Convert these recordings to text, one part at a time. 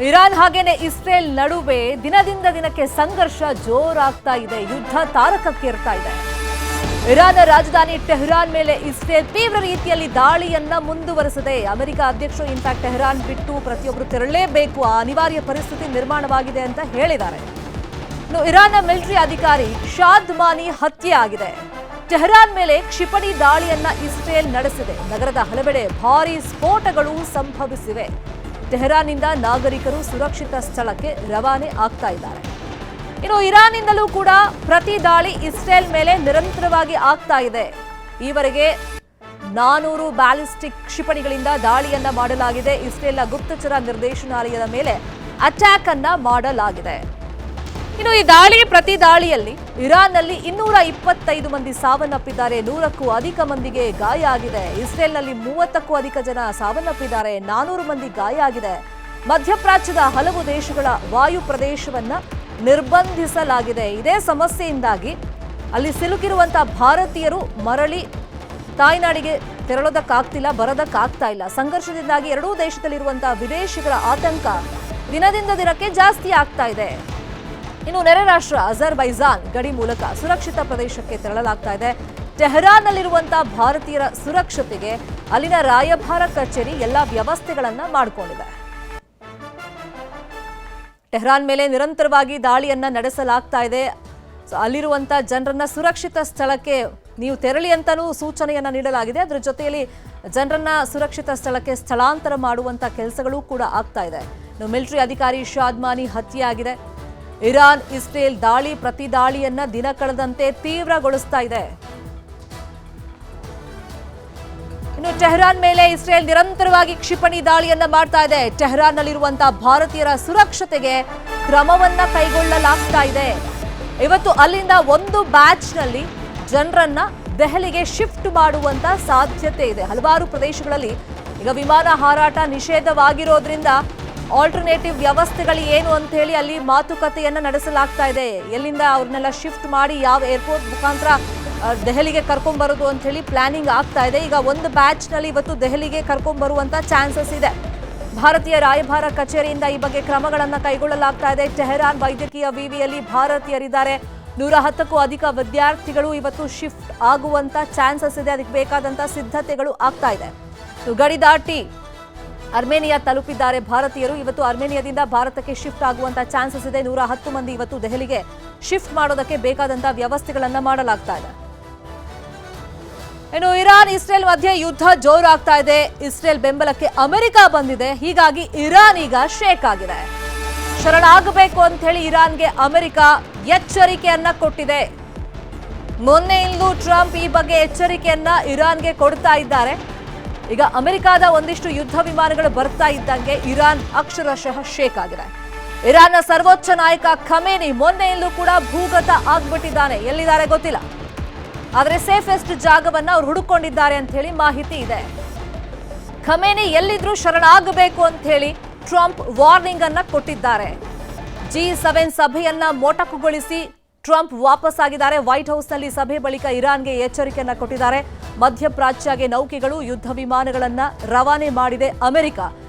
Iran ಹಾಗೇನೆ Israel ನಡುವೆ ದಿನದಿಂದ ದಿನಕ್ಕೆ ಸಂಘರ್ಷ ಜೋರಾಗ್ತಾ ಇದೆ. ಯುದ್ಧ ತಾರಕಕ್ಕೇರ್ತಾ ಇದೆ. ಇರಾನ್ ರಾಜಧಾನಿ ಟೆಹರಾನ್ ಮೇಲೆ ಇಸ್ರೇಲ್ ತೀವ್ರ ರೀತಿಯಲ್ಲಿ ದಾಳಿಯನ್ನ ಮುಂದುವರೆಸಿದೆ. ಅಮೆರಿಕ ಅಧ್ಯಕ್ಷರು ಇನ್ಫ್ಯಾಕ್ಟ್ ಟೆಹರಾನ್ ಬಿಟ್ಟು ಪ್ರತಿಯೊಬ್ಬರು ತೆರಳಲೇಬೇಕು, ಆ ಅನಿವಾರ್ಯ ಪರಿಸ್ಥಿತಿ ನಿರ್ಮಾಣವಾಗಿದೆ ಅಂತ ಹೇಳಿದ್ದಾರೆ. ಇನ್ನು ಇರಾನ್ನ ಮಿಲಿಟರಿ ಅಧಿಕಾರಿ ಶಾದ್ಮಾನಿ ಹತ್ಯೆ ಆಗಿದೆ. ಟೆಹರಾನ್ ಮೇಲೆ ಕ್ಷಿಪಣಿ ದಾಳಿಯನ್ನ ಇಸ್ರೇಲ್ ನಡೆಸಿದೆ. ನಗರದ ಹಲವೆಡೆ ಭಾರೀ ಸ್ಫೋಟಗಳು ಸಂಭವಿಸಿವೆ. ಟೆಹರಾನ್ನಿಂದ ನಾಗರಿಕರು ಸುರಕ್ಷಿತ ಸ್ಥಳಕ್ಕೆ ರವಾನೆ ಆಗ್ತಾ ಇದ್ದಾರೆ. ಇನ್ನು ಇರಾನ್ನಿಂದಲೂ ಕೂಡ ಪ್ರತಿ ದಾಳಿ ಇಸ್ರೇಲ್ ಮೇಲೆ ನಿರಂತರವಾಗಿ ಆಗ್ತಾ ಇದೆ. ಈವರೆಗೆ 400 ಬ್ಯಾಲಿಸ್ಟಿಕ್ ಕ್ಷಿಪಣಿಗಳಿಂದ ದಾಳಿಯನ್ನ ಮಾಡಲಾಗಿದೆ. ಇಸ್ರೇಲ್ನ ಗುಪ್ತಚರ ನಿರ್ದೇಶನಾಲಯದ ಮೇಲೆ ಅಟ್ಯಾಕ್ ಅನ್ನ ಮಾಡಲಾಗಿದೆ. ಇನ್ನು ಈ ಪ್ರತಿ ದಾಳಿಯಲ್ಲಿ ಇರಾನ್ನಲ್ಲಿ 225 ಮಂದಿ ಸಾವನ್ನಪ್ಪಿದ್ದಾರೆ. 100ಕ್ಕೂ ಅಧಿಕ ಮಂದಿಗೆ ಗಾಯ ಆಗಿದೆ. ಇಸ್ರೇಲ್ನಲ್ಲಿ 30ಕ್ಕೂ ಅಧಿಕ ಜನ ಸಾವನ್ನಪ್ಪಿದ್ದಾರೆ. 400 ಮಂದಿ ಗಾಯ ಆಗಿದೆ. ಮಧ್ಯಪ್ರಾಚ್ಯದ ಹಲವು ದೇಶಗಳ ವಾಯು ಪ್ರದೇಶವನ್ನ ನಿರ್ಬಂಧಿಸಲಾಗಿದೆ. ಇದೇ ಸಮಸ್ಯೆಯಿಂದಾಗಿ ಅಲ್ಲಿ ಸಿಲುಕಿರುವಂತಹ ಭಾರತೀಯರು ಮರಳಿ ತಾಯ್ನಾಡಿಗೆ ತೆರಳೋದಕ್ಕಾಗ್ತಿಲ್ಲ, ಬರೋದಕ್ಕಾಗ್ತಾ ಇಲ್ಲ. ಸಂಘರ್ಷದಿಂದಾಗಿ ಎರಡೂ ದೇಶದಲ್ಲಿರುವಂತಹ ವಿದೇಶಿಗರ ಆತಂಕ ದಿನದಿಂದ ದಿನಕ್ಕೆ ಜಾಸ್ತಿ ಆಗ್ತಾ ಇದೆ. ಇನ್ನು ನೆರೆ ರಾಷ್ಟ್ರ ಅಜರ್ಬೈಜಾನ್ ಗಡಿ ಮೂಲಕ ಸುರಕ್ಷಿತ ಪ್ರದೇಶಕ್ಕೆ ತೆರಳಲಾಗ್ತಾ ಇದೆ. ಟೆಹರಾನ್ನಲ್ಲಿರುವಂತಹ ಭಾರತೀಯರ ಸುರಕ್ಷತೆಗೆ ಅಲ್ಲಿನ ರಾಯಭಾರ ಕಚೇರಿ ಎಲ್ಲಾ ವ್ಯವಸ್ಥೆಗಳನ್ನ ಮಾಡಿಕೊಂಡಿದೆ. ಟೆಹರಾನ್ ಮೇಲೆ ನಿರಂತರವಾಗಿ ದಾಳಿಯನ್ನ ನಡೆಸಲಾಗ್ತಾ ಇದೆ. ಅಲ್ಲಿರುವಂತಹ ಜನರನ್ನ ಸುರಕ್ಷಿತ ಸ್ಥಳಕ್ಕೆ ನೀವು ತೆರಳಿ ಅಂತಾನೂ ಸೂಚನೆಯನ್ನ ನೀಡಲಾಗಿದೆ. ಅದರ ಜೊತೆಯಲ್ಲಿ ಜನರನ್ನ ಸುರಕ್ಷಿತ ಸ್ಥಳಕ್ಕೆ ಸ್ಥಳಾಂತರ ಮಾಡುವಂತ ಕೆಲಸಗಳು ಕೂಡ ಆಗ್ತಾ ಇದೆ. ಇನ್ನು ಮಿಲಿಟರಿ ಅಧಿಕಾರಿ ಶಾದ್ಮಾನಿ ಹತ್ಯೆಯಾಗಿದೆ. ಇರಾನ್ ಇಸ್ರೇಲ್ ದಾಳಿ ಪ್ರತಿ ದಾಳಿಯನ್ನ ದಿನ ಕಳೆದಂತೆ ತೀವ್ರಗೊಳಿಸ್ತಾ ಇದೆ. ಇನ್ನು ಟೆಹರಾನ್ ಮೇಲೆ ಇಸ್ರೇಲ್ ನಿರಂತರವಾಗಿ ಕ್ಷಿಪಣಿ ದಾಳಿಯನ್ನ ಮಾಡ್ತಾ ಇದೆ. ಟೆಹರಾನ್ನಲ್ಲಿರುವಂತಹ ಭಾರತೀಯರ ಸುರಕ್ಷತೆಗೆ ಕ್ರಮವನ್ನ ಕೈಗೊಳ್ಳಲಾಗ್ತಾ ಇದೆ. ಇವತ್ತು ಅಲ್ಲಿಂದ ಒಂದು ಬ್ಯಾಚ್ನಲ್ಲಿ ಜನರನ್ನ ದೆಹಲಿಗೆ ಶಿಫ್ಟ್ ಮಾಡುವಂತ ಸಾಧ್ಯತೆ ಇದೆ. ಹಲವಾರು ಪ್ರದೇಶಗಳಲ್ಲಿ ಈಗ ವಿಮಾನ ಹಾರಾಟ ನಿಷೇಧವಾಗಿರೋದ್ರಿಂದ ಆಲ್ಟರ್ನೇಟಿವ್ ವ್ಯವಸ್ಥೆಗಳು ಏನು ಅಂತ ಹೇಳಿ ಅಲ್ಲಿ ಮಾತುಕತೆಯನ್ನ ನಡೆಸಲಾಗ್ತಾ ಇದೆ. ಎಲ್ಲಿಂದ ಅವ್ರನ್ನೆಲ್ಲ ಶಿಫ್ಟ್ ಮಾಡಿ ಯಾವ ಏರ್ಪೋರ್ಟ್ ಮುಖಾಂತರ ದೆಹಲಿಗೆ ಕರ್ಕೊಂಡ್ಬರೋದು ಅಂತ ಹೇಳಿ ಪ್ಲಾನಿಂಗ್ ಆಗ್ತಾ ಇದೆ. ಈಗ ಒಂದು ಬ್ಯಾಚ್ನಲ್ಲಿ ಇವತ್ತು ದೆಹಲಿಗೆ ಕರ್ಕೊಂಡ್ಬರುವಂತ ಚಾನ್ಸಸ್ ಇದೆ. ಭಾರತೀಯ ರಾಯಭಾರ ಕಚೇರಿಯಿಂದ ಈ ಬಗ್ಗೆ ಕ್ರಮಗಳನ್ನು ಕೈಗೊಳ್ಳಲಾಗ್ತಾ ಇದೆ. ಟೆಹರಾನ್ ವೈದ್ಯಕೀಯ ವಿವಿಯಲ್ಲಿ ಭಾರತೀಯರಿದ್ದಾರೆ. 110ಕ್ಕೂ ಅಧಿಕ ವಿದ್ಯಾರ್ಥಿಗಳು ಇವತ್ತು ಶಿಫ್ಟ್ ಆಗುವಂತ ಚಾನ್ಸಸ್ ಇದೆ. ಅದಕ್ಕೆ ಬೇಕಾದಂತ ಸಿದ್ಧತೆಗಳು ಆಗ್ತಾ ಇದೆ. ಗಡಿ ದಾಟಿ ಅರ್ಮೇನಿಯಾ ತಲುಪಿದ್ದಾರೆ ಭಾರತೀಯರು. ಇವತ್ತು ಅರ್ಮೇನಿಯಾದಿಂದ ಭಾರತಕ್ಕೆ ಶಿಫ್ಟ್ ಆಗುವಂತ ಚಾನ್ಸಸ್ ಇದೆ. 110 ಮಂದಿ ಇವತ್ತು ದೆಹಲಿಗೆ ಶಿಫ್ಟ್ ಮಾಡೋದಕ್ಕೆ ಬೇಕಾದಂತಹ ವ್ಯವಸ್ಥೆಗಳನ್ನ ಮಾಡಲಾಗ್ತಾ ಇದೆ. ಇನ್ನು ಇರಾನ್ ಇಸ್ರೇಲ್ ಮಧ್ಯೆ ಯುದ್ಧ ಜೋರಾಗ್ತಾ ಇದೆ. ಇಸ್ರೇಲ್ ಬೆಂಬಲಕ್ಕೆ ಅಮೆರಿಕ ಬಂದಿದೆ. ಹೀಗಾಗಿ ಇರಾನ್ ಈಗ ಶೇಕ್ ಆಗಿದೆ. ಶರಣಾಗಬೇಕು ಅಂತ ಹೇಳಿ ಇರಾನ್ಗೆ ಅಮೆರಿಕ ಎಚ್ಚರಿಕೆಯನ್ನ ಕೊಟ್ಟಿದೆ. ಮೊನ್ನೆಯಿಂದಲೂ ಟ್ರಂಪ್ ಈ ಬಗ್ಗೆ ಎಚ್ಚರಿಕೆಯನ್ನ ಇರಾನ್ಗೆ ಕೊಡ್ತಾ ಇದ್ದಾರೆ. ಈಗ ಅಮೆರಿಕದ ಒಂದಿಷ್ಟು ಯುದ್ಧ ವಿಮಾನಗಳು ಬರ್ತಾ ಇದ್ದಂಗೆ ಇರಾನ್ ಅಕ್ಷರಶಃ ಶೇಕ್ ಆಗಿದೆ. ಇರಾನ್ನ ಸರ್ವೋಚ್ಚ ನಾಯಕ ಖಮೇನಿ ಮೊನ್ನೆಯಲ್ಲೂ ಕೂಡ ಭೂಗತ ಆಗ್ಬಿಟ್ಟಿದ್ದಾನೆ. ಎಲ್ಲಿದ್ದಾರೆ ಗೊತ್ತಿಲ್ಲ, ಆದರೆ ಸೇಫೆಸ್ಟ್ ಜಾಗವನ್ನ ಅವ್ರು ಹುಡುಕೊಂಡಿದ್ದಾರೆ ಅಂತ ಹೇಳಿ ಮಾಹಿತಿ ಇದೆ. ಖಮೇನಿ ಎಲ್ಲಿದ್ರೂ ಶರಣಾಗಬೇಕು ಅಂತ ಹೇಳಿ ಟ್ರಂಪ್ ವಾರ್ನಿಂಗ್ ಅನ್ನ ಕೊಟ್ಟಿದ್ದಾರೆ. G7 ಸಭೆಯನ್ನ ಮೊಟಕುಗೊಳಿಸಿ ಟ್ರಂಪ್ ವಾಪಸ್ ಆಗಿದ್ದಾರೆ. ವೈಟ್ ಹೌಸ್ನಲ್ಲಿ ಸಭೆ ಬಳಿಕ ಇರಾನ್ಗೆ ಎಚ್ಚರಿಕೆಯನ್ನ ಕೊಟ್ಟಿದ್ದಾರೆ. ಮಧ್ಯಪ್ರಾಚ್ಯಗೆ ನೌಕೆಗಳು ಯುದ್ಧ ವಿಮಾನಗಳನ್ನ ರವಾನೆ ಮಾಡಿದೆ ಅಮೆರಿಕ.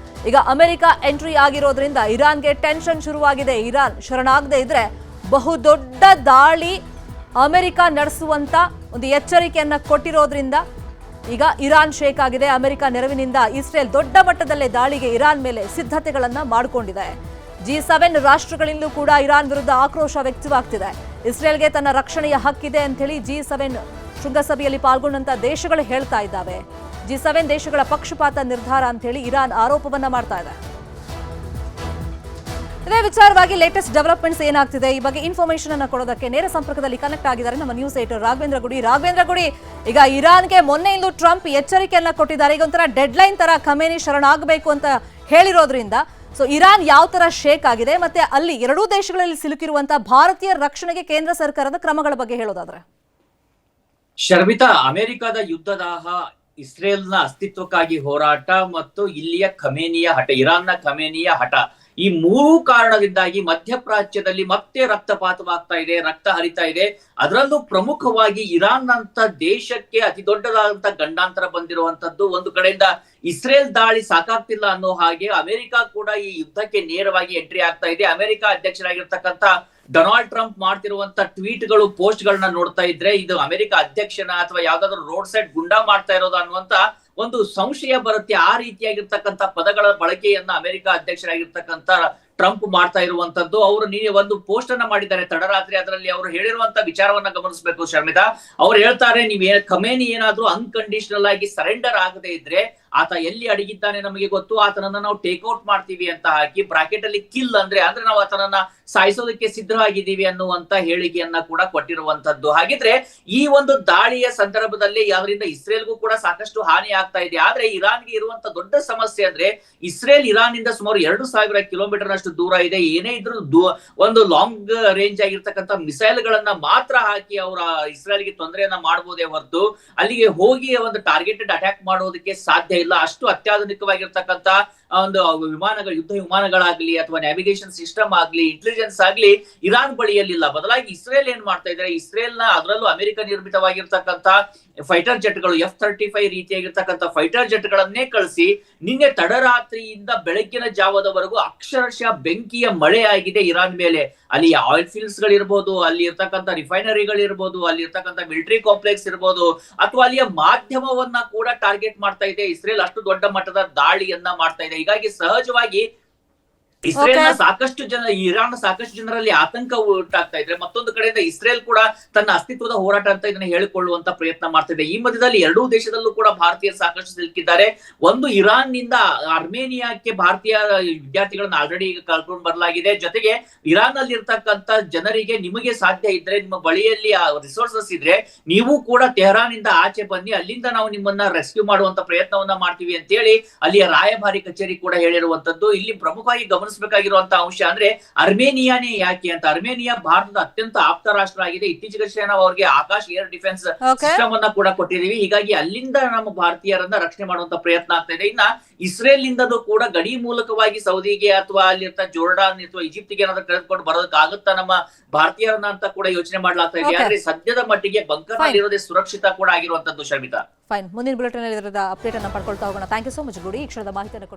ಈಗ ಅಮೆರಿಕ ಎಂಟ್ರಿ ಆಗಿರೋದ್ರಿಂದ ಇರಾನ್ಗೆ ಟೆನ್ಷನ್ ಶುರುವಾಗಿದೆ. ಇರಾನ್ ಶರಣಾಗದೆ ಇದ್ರೆ ಬಹುದೊಡ್ಡ ದಾಳಿ ಅಮೆರಿಕ ನಡೆಸುವಂತ ಒಂದು ಎಚ್ಚರಿಕೆಯನ್ನ ಕೊಟ್ಟಿರೋದ್ರಿಂದ ಈಗ ಇರಾನ್ ಶೇಕ್ ಆಗಿದೆ. ಅಮೆರಿಕ ನೆರವಿನಿಂದ ಇಸ್ರೇಲ್ ದೊಡ್ಡ ಮಟ್ಟದಲ್ಲೇ ದಾಳಿಗೆ ಇರಾನ್ ಮೇಲೆ ಸಿದ್ಧತೆಗಳನ್ನ ಮಾಡಿಕೊಂಡಿದೆ. G7 ರಾಷ್ಟ್ರಗಳಿಂದಲೂ ಕೂಡ ಇರಾನ್ ವಿರುದ್ಧ ಆಕ್ರೋಶ ವ್ಯಕ್ತವಾಗ್ತಿದೆ. ಇಸ್ರೇಲ್ಗೆ ತನ್ನ ರಕ್ಷಣೆಯ ಹಕ್ಕಿದೆ ಅಂತ ಹೇಳಿ G7 ಶೃಂಗಸಭೆಯಲ್ಲಿ ಪಾಲ್ಗೊಂಡಂತ ದೇಶಗಳು ಹೇಳ್ತಾ ಇದ್ದಾವೆ. G7 ದೇಶಗಳ ಪಕ್ಷಪಾತ ನಿರ್ಧಾರ ಅಂತ ಹೇಳಿ ಇರಾನ್ ಆರೋಪವನ್ನ ಮಾಡ್ತಾ ಇದೆ. ಇದೇ ವಿಚಾರವಾಗಿ ಲೇಟೆಸ್ಟ್ ಡೆವಲಪ್ಮೆಂಟ್ಸ್ ಏನಾಗ್ತಿದೆ, ಈ ಬಗ್ಗೆ ಇನ್ಫಾರ್ಮೇಶನ್ ಅನ್ನ ಕೊಡೋದಕ್ಕೆ ನೇರ ಸಂಪರ್ಕದಲ್ಲಿ ಕನೆಕ್ಟ್ ಆಗಿದ್ದಾರೆ ನಮ್ಮ ನ್ಯೂಸ್ ಏಟರ್ ರಾಘವೇಂದ್ರ ಗುಡಿ. ಈಗ ಇರಾನ್ಗೆ ಮೊನ್ನೆಯಿಂದ ಟ್ರಂಪ್ ಎಚ್ಚರಿಕೆಯನ್ನ ಕೊಟ್ಟಿದ್ದಾರೆ. ಈಗ ಒಂಥರ ಡೆಡ್ಲೈನ್ ತರ ಖಮೇನಿ ಶರಣಾಗಬೇಕು ಅಂತ ಹೇಳಿರೋದ್ರಿಂದ ಸೊ ಇರಾನ್ ಯಾವ ತರ ಶೇಕ್ ಆಗಿದೆ, ಮತ್ತೆ ಅಲ್ಲಿ ಎರಡೂ ದೇಶಗಳಲ್ಲಿ ಸಿಲುಕಿರುವಂತಹ ಭಾರತೀಯ ರಕ್ಷಣೆಗೆ ಕೇಂದ್ರ ಸರ್ಕಾರದ ಕ್ರಮಗಳ ಬಗ್ಗೆ ಹೇಳೋದಾದ್ರೆ. ಶರ್ಮಿತಾ, ಅಮೆರಿಕದ ಯುದ್ಧದಾಹ, ಇಸ್ರೇಲ್ನ ಅಸ್ತಿತ್ವಕ್ಕಾಗಿ ಹೋರಾಟ ಮತ್ತು ಇಲ್ಲಿಯ ಖಮೇನಿಯ ಹಠ, ಇರಾನ್ನ ಖಮೇನಿಯ ಹಠ, ಈ ಮೂರೂ ಕಾರಣದಿಂದಾಗಿ ಮಧ್ಯಪ್ರಾಚ್ಯದಲ್ಲಿ ಮತ್ತೆ ರಕ್ತಪಾತವಾಗ್ತಾ ಇದೆ, ರಕ್ತ ಹರಿತಾ ಇದೆ. ಅದರಲ್ಲೂ ಪ್ರಮುಖವಾಗಿ ಇರಾನ್ ಅಂತ ದೇಶಕ್ಕೆ ಅತಿ ದೊಡ್ಡದಾದಂತ ಗಂಡಾಂತರ ಬಂದಿರುವಂತದ್ದು. ಒಂದು ಕಡೆಯಿಂದ ಇಸ್ರೇಲ್ ದಾಳಿ ಸಾಕಾಗ್ತಿಲ್ಲ ಅನ್ನೋ ಹಾಗೆ ಅಮೆರಿಕ ಕೂಡ ಈ ಯುದ್ಧಕ್ಕೆ ನೇರವಾಗಿ ಎಂಟ್ರಿ ಆಗ್ತಾ ಇದೆ. ಅಮೆರಿಕ ಅಧ್ಯಕ್ಷರಾಗಿರ್ತಕ್ಕಂಥ ಡೊನಾಲ್ಡ್ ಟ್ರಂಪ್ ಮಾಡ್ತಿರುವಂತ ಟ್ವೀಟ್ಗಳು, ಪೋಸ್ಟ್ ಗಳನ್ನ ನೋಡ್ತಾ ಇದ್ರೆ ಇದು ಅಮೆರಿಕ ಅಧ್ಯಕ್ಷನ ಅಥವಾ ಯಾವ್ದಾದ್ರು ರೋಡ್ ಸೈಡ್ ಗುಂಡಾ ಮಾಡ್ತಾ ಇರೋದು ಅನ್ನುವಂತ ಒಂದು ಸಂಶಯ ಬರುತ್ತೆ. ಆ ರೀತಿಯಾಗಿರ್ತಕ್ಕಂಥ ಪದಗಳ ಬಳಕೆಯನ್ನ ಅಮೆರಿಕ ಅಧ್ಯಕ್ಷರಾಗಿರ್ತಕ್ಕಂಥ ಟ್ರಂಪ್ ಮಾಡ್ತಾ ಇರುವಂತದ್ದು. ಅವರು ಒಂದು ಪೋಸ್ಟ್ ಅನ್ನ ಮಾಡಿದ್ದಾರೆ ತಡರಾತ್ರಿ. ಅದರಲ್ಲಿ ಅವರು ಹೇಳಿರುವಂತ ವಿಚಾರವನ್ನ ಗಮನಿಸಬೇಕು ಶರ್ಮಿತಾ. ಅವ್ರು ಹೇಳ್ತಾರೆ, ಖಮೇನಿ ಏನಾದ್ರೂ ಅನ್ಕಂಡೀಷನಲ್ ಆಗಿ ಸರೆಂಡರ್ ಆಗದೆ ಇದ್ರೆ ಆತ ಎಲ್ಲಿ ಅಡಗಿದ್ದಾನೆ ನಮಗೆ ಗೊತ್ತು, ಆತನನ್ನ ನಾವು ಟೇಕ್ಔಟ್ ಮಾಡ್ತೀವಿ ಅಂತ ಹಾಕಿ ಬ್ರಾಕೆಟ್ ಅಲ್ಲಿ ಕಿಲ್ ಅಂದ್ರೆ ನಾವು ಆತನನ್ನ ಸಾಯಿಸೋದಕ್ಕೆ ಸಿದ್ಧವಾಗಿದ್ದೀವಿ ಅನ್ನುವಂತ ಹೇಳಿಕೆಯನ್ನ ಕೂಡ ಕೊಟ್ಟಿರುವಂತದ್ದು. ಹಾಗಿದ್ರೆ ಈ ಒಂದು ದಾಳಿಯ ಸಂದರ್ಭದಲ್ಲಿ ಅದರಿಂದ ಇಸ್ರೇಲ್ಗೂ ಕೂಡ ಸಾಕಷ್ಟು ಹಾನಿ ಆಗ್ತಾ ಇದೆ. ಆದ್ರೆ ಇರಾನ್ಗೆ ಇರುವಂತ ದೊಡ್ಡ ಸಮಸ್ಯೆ ಅಂದ್ರೆ ಇಸ್ರೇಲ್ ಇರಾನ್ ಇಂದ ಸುಮಾರು 2000 ಕಿಲೋಮೀಟರ್ ನಷ್ಟು ದೂರ ಇದೆ. ಏನೇ ಇದ್ರೂ ಒಂದು ಲಾಂಗ್ ರೇಂಜ್ ಆಗಿರ್ತಕ್ಕಂಥ ಮಿಸೈಲ್ ಗಳನ್ನ ಮಾತ್ರ ಹಾಕಿ ಅವರ ಇಸ್ರೇಲ್ಗೆ ತೊಂದರೆಯನ್ನ ಮಾಡಬಹುದೇ ಹೊರತು ಅಲ್ಲಿಗೆ ಹೋಗಿ ಒಂದು ಟಾರ್ಗೆಟೆಡ್ ಅಟ್ಯಾಕ್ ಮಾಡೋದಕ್ಕೆ ಸಾಧ್ಯ ಇಲ್ಲ. ಅಷ್ಟು ಅತ್ಯಾಧುನಿಕವಾಗಿರ್ತಕ್ಕಂಥ ಒಂದು ವಿಮಾನಗಳು, ಯುದ್ಧ ವಿಮಾನಗಳಾಗ್ಲಿ ಅಥವಾ ನ್ಯಾವಿಗೇಷನ್ ಸಿಸ್ಟಮ್ ಆಗ್ಲಿ, ಇಂಟೆಲಿಜೆನ್ಸ್ ಆಗ್ಲಿ ಇರಾನ್ ಬಳಿಯಲ್ಲಿಲ್ಲ. ಬದಲಾಗಿ ಇಸ್ರೇಲ್ ಏನ್ ಮಾಡ್ತಾ ಇದ್ದಾರೆ, ಇಸ್ರೇಲ್ನ ಅದರಲ್ಲೂ ಅಮೆರಿಕ ನಿರ್ಮಿತವಾಗಿರ್ತಕ್ಕಂಥ ಫೈಟರ್ ಜೆಟ್ಗಳು F-35 ರೀತಿಯಾಗಿರ್ತಕ್ಕಂಥ ಫೈಟರ್ ಜೆಟ್ ಗಳನ್ನೇ ಕಳಿಸಿ ನಿನ್ನೆ ತಡರಾತ್ರಿಯಿಂದ ಬೆಳಗ್ಗಿನ ಜಾವದವರೆಗೂ ಅಕ್ಷರಶಃ ಬೆಂಕಿಯ ಮಳೆ ಆಗಿದೆ ಇರಾನ್ ಮೇಲೆ. ಅಲ್ಲಿ ಆಯಿಲ್ ಫೀಲ್ಡ್ಸ್ ಗಳಿರ್ಬೋದು, ಅಲ್ಲಿ ಇರ್ತಕ್ಕಂಥ ರಿಫೈನರಿಗಳಿರ್ಬೋದು, ಅಲ್ಲಿ ಇರ್ತಕ್ಕಂಥ ಮಿಲಿಟರಿ ಕಾಂಪ್ಲೆಕ್ಸ್ ಇರ್ಬೋದು, ಅಥವಾ ಅಲ್ಲಿಯ ಮಾಧ್ಯಮವನ್ನ ಕೂಡ ಟಾರ್ಗೆಟ್ ಮಾಡ್ತಾ ಇದೆ ಇಸ್ರೇಲ್. ಅಷ್ಟು ದೊಡ್ಡ ಮಟ್ಟದ ದಾಳಿಯನ್ನ ಮಾಡ್ತಾ ಇದೆ. ಹೀಗಾಗಿ ಸಹಜವಾಗಿ ಇಸ್ರೇಲ್ನ ಸಾಕಷ್ಟು ಇರಾನ್ ಸಾಕಷ್ಟು ಜನರಲ್ಲಿ ಆತಂಕ ಉಂಟಾಗ್ತಾ ಇದ್ರೆ, ಮತ್ತೊಂದು ಕಡೆಯಿಂದ ಇಸ್ರೇಲ್ ಕೂಡ ತನ್ನ ಅಸ್ತಿತ್ವದ ಹೋರಾಟ ಅಂತ ಇದನ್ನ ಹೇಳಿಕೊಳ್ಳುವಂತ ಪ್ರಯತ್ನ ಮಾಡ್ತಾ ಇದೆ. ಈ ಮಧ್ಯದಲ್ಲಿ ಎರಡೂ ದೇಶದಲ್ಲೂ ಕೂಡ ಭಾರತೀಯರು ಸಾಕಷ್ಟು ಸಿಲುಕಿದ್ದಾರೆ. ಒಂದು ಇರಾನ್ ನಿಂದ ಅರ್ಮೇನಿಯಾಕ್ಕೆ ಭಾರತೀಯ ವಿದ್ಯಾರ್ಥಿಗಳನ್ನ ಆಲ್ರೆಡಿ ಈಗ ಕರ್ಕೊಂಡು ಬರಲಾಗಿದೆ. ಜೊತೆಗೆ ಇರಾನ್ ನಲ್ಲಿ ಇರ್ತಕ್ಕಂಥ ಜನರಿಗೆ ನಿಮಗೆ ಸಾಧ್ಯ ಇದ್ರೆ, ನಿಮ್ಮ ಬಳಿಯಲ್ಲಿ ರಿಸೋರ್ಸಸ್ ಇದ್ರೆ ನೀವು ಕೂಡ ತೆಹರಾನ್ ಇಂದ ಆಚೆ ಬನ್ನಿ, ಅಲ್ಲಿಂದ ನಾವು ನಿಮ್ಮನ್ನ ರೆಸ್ಕ್ಯೂ ಮಾಡುವಂತ ಪ್ರಯತ್ನವನ್ನ ಮಾಡ್ತೀವಿ ಅಂತ ಹೇಳಿ ಅಲ್ಲಿಯ ರಾಯಭಾರಿ ಕಚೇರಿ ಕೂಡ ಹೇಳಿರುವಂತದ್ದು. ಇಲ್ಲಿ ಪ್ರಮುಖವಾಗಿ ಗಮನಿಸಬೇಕಾಗಿರುವಂತಹ ಅಂಶ ಅಂದ್ರೆ ಅರ್ಮೇನಿಯಾನೇ ಯಾಕೆ ಅಂತ. ಅರ್ಮೇನಿಯಾ ಭಾರತದ ಅತ್ಯಂತ ಆಪ್ತ ರಾಷ್ಟ್ರ ಆಗಿದೆ. ಇತ್ತೀಚೆಗಷ್ಟೇ ನಾವು ಅವ್ರಿಗೆ ಆಕಾಶ್ ಏರ್ ಡಿಫೆನ್ಸ್ ಸಿಸ್ಟಮ್ ಅನ್ನ ಕೂಡ ಕೊಟ್ಟಿದೀವಿ. ಹೀಗಾಗಿ ಅಲ್ಲಿಂದ ನಮ್ಮ ಭಾರತೀಯರನ್ನ ರಕ್ಷಣೆ ಮಾಡುವಂತ ಪ್ರಯತ್ನ ಆಗ್ತಾ ಇದೆ. ಇನ್ನ ಇಸ್ರೇಲ್ ನಿಂದಲೂ ಕೂಡ ಗಡಿ ಮೂಲಕವಾಗಿ ಸೌದಿಗೆ ಅಥವಾ ಅಲ್ಲಿರ್ತ ಜೋರ್ಡಾನ್ ಅಥವಾ ಈಜಿಪ್ಟ್ಗೆ ಏನಾದ್ರೂ ಕರೆದುಕೊಂಡು ಬರೋದಕ್ಕಾಗುತ್ತಾ ನಮ್ಮ ಭಾರತೀಯರನ್ನ ಅಂತ ಕೂಡ ಯೋಚನೆ ಮಾಡ್ಲಾಗ್ತಾ ಇದೆ. ಆದ್ರೆ ಸದ್ಯದ ಮಟ್ಟಿಗೆ ಬಂಕರ್ ನಲ್ಲಿ ಇರೋದೇ ಸುರಕ್ಷಿತ ಕೂಡ ಆಗಿರುವಂತದ್ದು ಶರ್ಮಿತಾ. ಫೈನ್. ಮುಂದಿನ ಬುಲೆಟಿನ್ ಅಲ್ಲಿ ಇದರ ಅಪ್ಡೇಟ್ ಅನ್ನ ಪಡ್ಕೊಳ್ತಾ ಹೋಗೋಣ. ಥ್ಯಾಂಕ್ ಯು ಸೋ ಮಚ್ ಗುಡಿ, ಈ ಕ್ಷಣದ ಮಾಹಿತಿಯನ್ನು